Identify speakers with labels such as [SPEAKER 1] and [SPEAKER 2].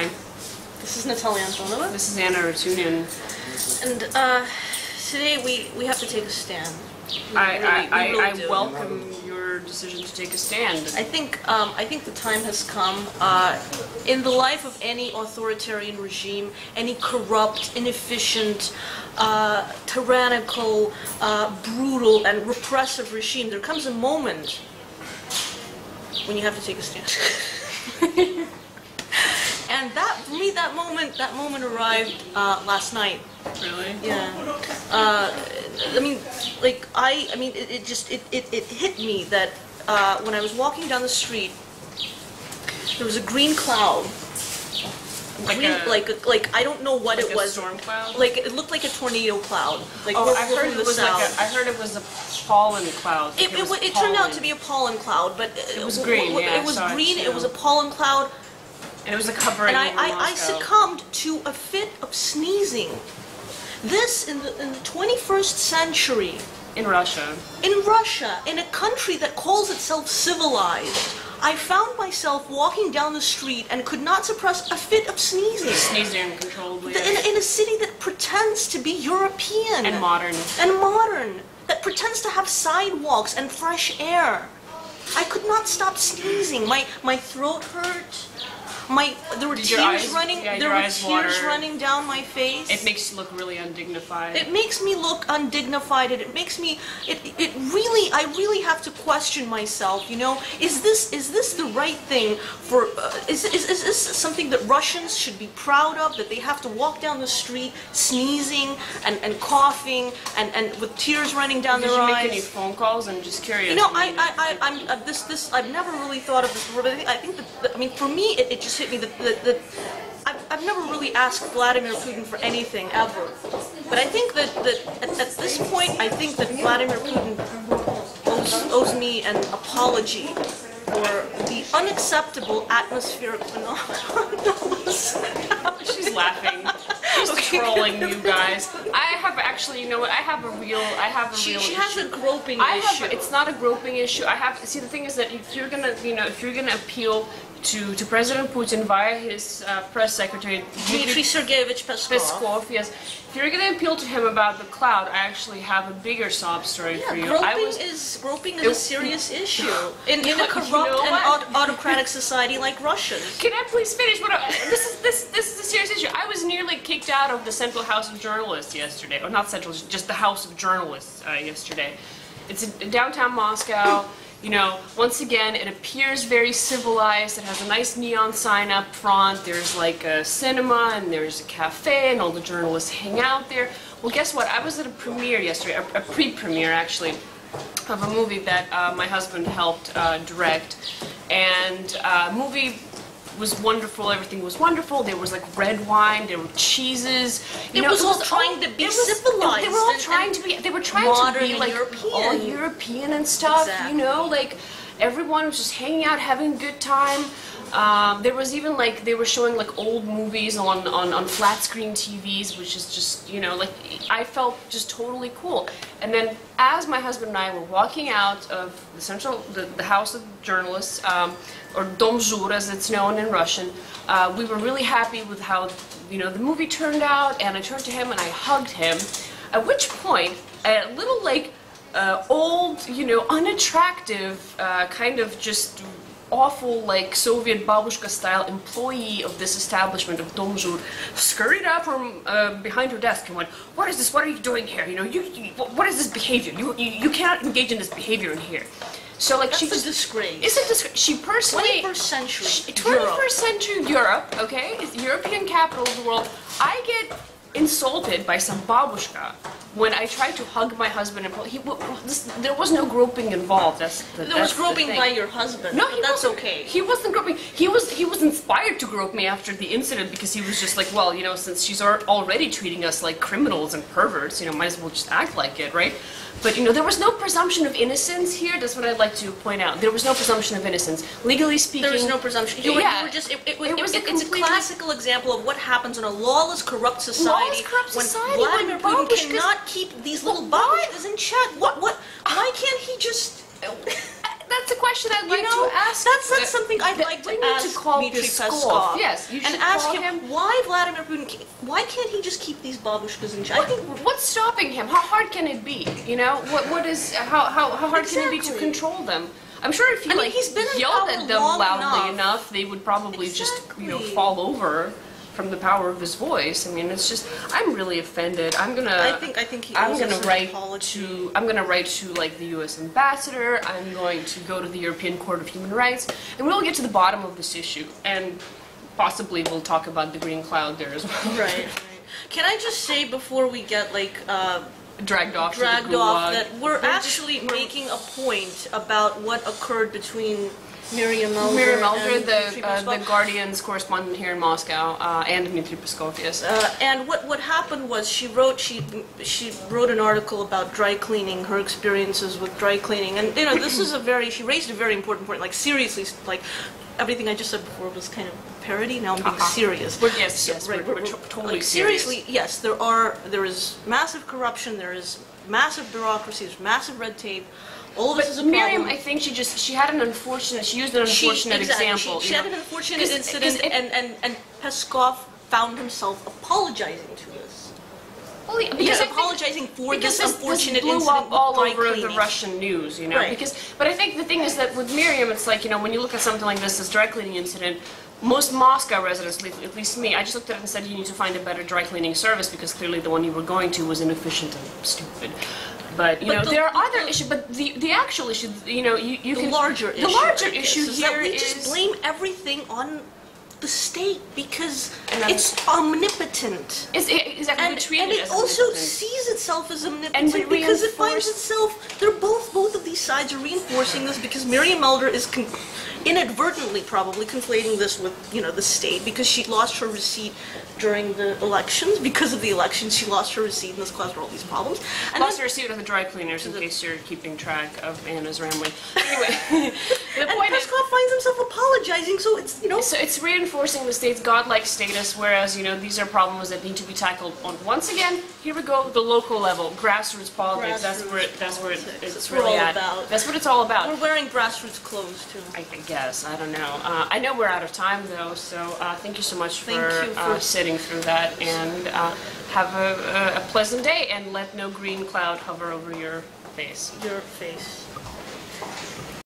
[SPEAKER 1] Hi.
[SPEAKER 2] This is Natalia Antonova.
[SPEAKER 1] This is Arutunyan.
[SPEAKER 2] And today we have to take a stand.
[SPEAKER 1] I welcome your decision to take a stand.
[SPEAKER 2] I think the time has come. In the life of any authoritarian regime, any corrupt, inefficient, tyrannical, brutal, and repressive regime, there comes a moment when you have to take a stand. And for me, that moment arrived last night.
[SPEAKER 1] Really?
[SPEAKER 2] Yeah. It hit me that when I was walking down the street, there was a green cloud. I don't know what it was.
[SPEAKER 1] A storm cloud?
[SPEAKER 2] Like it looked like a tornado cloud. Like
[SPEAKER 1] I heard it was a pollen cloud.
[SPEAKER 2] It turned out to be a pollen cloud, but
[SPEAKER 1] it was green. Yeah,
[SPEAKER 2] it was green. It was a pollen cloud.
[SPEAKER 1] And it was a covering.
[SPEAKER 2] And I succumbed to a fit of sneezing. This in the 21st century.
[SPEAKER 1] In Russia.
[SPEAKER 2] In Russia, in a country that calls itself civilized, I found myself walking down the street and could not suppress a fit of sneezing.
[SPEAKER 1] Sneezing uncontrollably.
[SPEAKER 2] In a city that pretends to be European.
[SPEAKER 1] And modern.
[SPEAKER 2] And modern. That pretends to have sidewalks and fresh air. I could not stop sneezing. My throat hurt. There were tears running down my face.
[SPEAKER 1] It makes you look really undignified.
[SPEAKER 2] It makes me look undignified, and it makes me. I really have to question myself. You know, is this the right thing for? Is this something that Russians should be proud of? That they have to walk down the street sneezing and coughing and with tears running down their eyes.
[SPEAKER 1] Did you make any phone calls? I'm just curious.
[SPEAKER 2] You know, I've never really thought of this before, but I think that for me it just hit me that I've never really asked Vladimir Putin for anything ever, but I think that at this point I think that Vladimir Putin owes me an apology for the unacceptable atmospheric phenomenon.
[SPEAKER 1] She's laughing. She's trolling you guys. I have actually, you know what? I have a real
[SPEAKER 2] She
[SPEAKER 1] issue.
[SPEAKER 2] has a groping issue.
[SPEAKER 1] It's not a groping issue. See, the thing is that if you're gonna appeal to President Putin via his press secretary
[SPEAKER 2] Dmitry Sergeyevich Peskov.
[SPEAKER 1] Yes. If you're gonna appeal to him about the cloud, I actually have a bigger sob story for you.
[SPEAKER 2] Groping is a serious issue in a corrupt and autocratic society like Russia's.
[SPEAKER 1] Can I please finish? This is a serious issue. I was nearly kicked out of the Central House of Journalists yesterday, or not Central, just the House of Journalists yesterday. It's in downtown Moscow. You know, once again, it appears very civilized. It has a nice neon sign up front. There's like a cinema and there's a cafe and all the journalists hang out there. Well, guess what? I was at a premiere yesterday, a pre-premiere actually, of a movie that my husband helped direct. And movie was wonderful. Everything was wonderful. There was like red wine. There were cheeses.
[SPEAKER 2] It was all trying to be civilized.
[SPEAKER 1] They were all trying to be. They were trying to be like all European and stuff. Exactly. You know, like everyone was just hanging out, having a good time. There was even like they were showing like old movies on flat screen TVs, which is just, you know, like I felt just totally cool. And then as my husband and I were walking out of the House of Journalists, or Dom Zhur as it's known in Russian, we were really happy with how, you know, the movie turned out, and I turned to him and I hugged him, at which point a little like old, you know, unattractive, kind of just awful, like Soviet babushka style employee of this establishment of Dom Zhur scurried out from behind her desk and went, "What is this? What are you doing here? You know, what is this behavior? You cannot engage in this behavior in here." So like
[SPEAKER 2] That's a disgrace.
[SPEAKER 1] It's a disgrace. She personally
[SPEAKER 2] 21st century
[SPEAKER 1] 21st century Europe, okay? It's the European capital of the world. I get insulted by some babushka when I tried to hug my husband, and there was no groping involved.
[SPEAKER 2] There was groping by your husband.
[SPEAKER 1] No,
[SPEAKER 2] but that's okay.
[SPEAKER 1] He wasn't groping. He was inspired to grope me after the incident because he was just like, well, you know, since she's already treating us like criminals and perverts, you know, might as well just act like it, right? But, you know, there was no presumption of innocence here. That's what I'd like to point out. There was no presumption of innocence. Legally speaking...
[SPEAKER 2] There was no presumption. It's a classical example of what happens in a lawless, corrupt society. When Vladimir Putin cannot keep these little babushkas in check. Why can't he just...
[SPEAKER 1] That's the question. question I'd like to ask.
[SPEAKER 2] That's something I'd like to ask Dmitry Peskov.
[SPEAKER 1] Yes, you should
[SPEAKER 2] and ask
[SPEAKER 1] call
[SPEAKER 2] him why Vladimir Putin. Why can't he just keep these babushkas in check?
[SPEAKER 1] What's stopping him? How hard can it be? You know, what is how hard can it be to control them? I'm sure if he
[SPEAKER 2] he's been
[SPEAKER 1] yelled at them loudly enough, they would probably just fall over from the power of his voice. I mean, it's just I'm really offended. I'm gonna write to like the U.S. ambassador. I'm going to go to the European Court of Human Rights, and we'll get to the bottom of this issue, and possibly we'll talk about the green cloud there as well.
[SPEAKER 2] Right. Can I just say before we get like
[SPEAKER 1] dragged off
[SPEAKER 2] that we're actually making a point about what occurred between Miriam Elder,
[SPEAKER 1] the Guardian's correspondent here in Moscow, and Dmitry Peskov, yes.
[SPEAKER 2] And what happened was she wrote an article about dry cleaning, her experiences with dry cleaning, and this is she raised a very important point. Like seriously, like everything I just said before was kind of parody. Now I'm being serious.
[SPEAKER 1] Yes, we're totally
[SPEAKER 2] like, seriously. Yes, there is massive corruption. There is massive bureaucracy. There's massive red tape. All of this is a problem.
[SPEAKER 1] Miriam, I think she used an unfortunate example.
[SPEAKER 2] She had an unfortunate incident, and Peskov found himself apologizing to this.
[SPEAKER 1] Well, because
[SPEAKER 2] apologizing for this unfortunate
[SPEAKER 1] blew
[SPEAKER 2] incident
[SPEAKER 1] up all
[SPEAKER 2] with
[SPEAKER 1] over the Russian news, you know.
[SPEAKER 2] Right.
[SPEAKER 1] But I think the thing is that with Miriam, it's like, when you look at something like this dry cleaning incident, most Moscow residents, at least me, I just looked at it and said, you need to find a better dry cleaning service because clearly the one you were going to was inefficient and stupid. But there are other issues. But the actual issue, you can
[SPEAKER 2] the larger issue
[SPEAKER 1] here
[SPEAKER 2] is that we just blame everything on the state because it's omnipotent.
[SPEAKER 1] It's exactly
[SPEAKER 2] and it also sees itself as omnipotent because it finds itself. Both of these sides are reinforcing this because Miriam Elder is inadvertently probably conflating this with the state because she lost her receipt during the elections. Because of the elections, she lost her receipt, and this caused her all these problems.
[SPEAKER 1] And lost her receipt with the dry cleaners, in case you're keeping track of Anna's rambling. Anyway, the point is,
[SPEAKER 2] Peskov finds himself apologizing, so it's
[SPEAKER 1] So it's reinforcing the state's godlike status, whereas these are problems that need to be tackled on once again. Here we go, the local level, grassroots politics. That's where it's really at. That's what it's all about.
[SPEAKER 2] We're wearing grassroots clothes too.
[SPEAKER 1] I guess. I don't know. I know we're out of time though, so thank you so much for sitting through that, and have a pleasant day, and let no green cloud hover over your face.
[SPEAKER 2] Your face.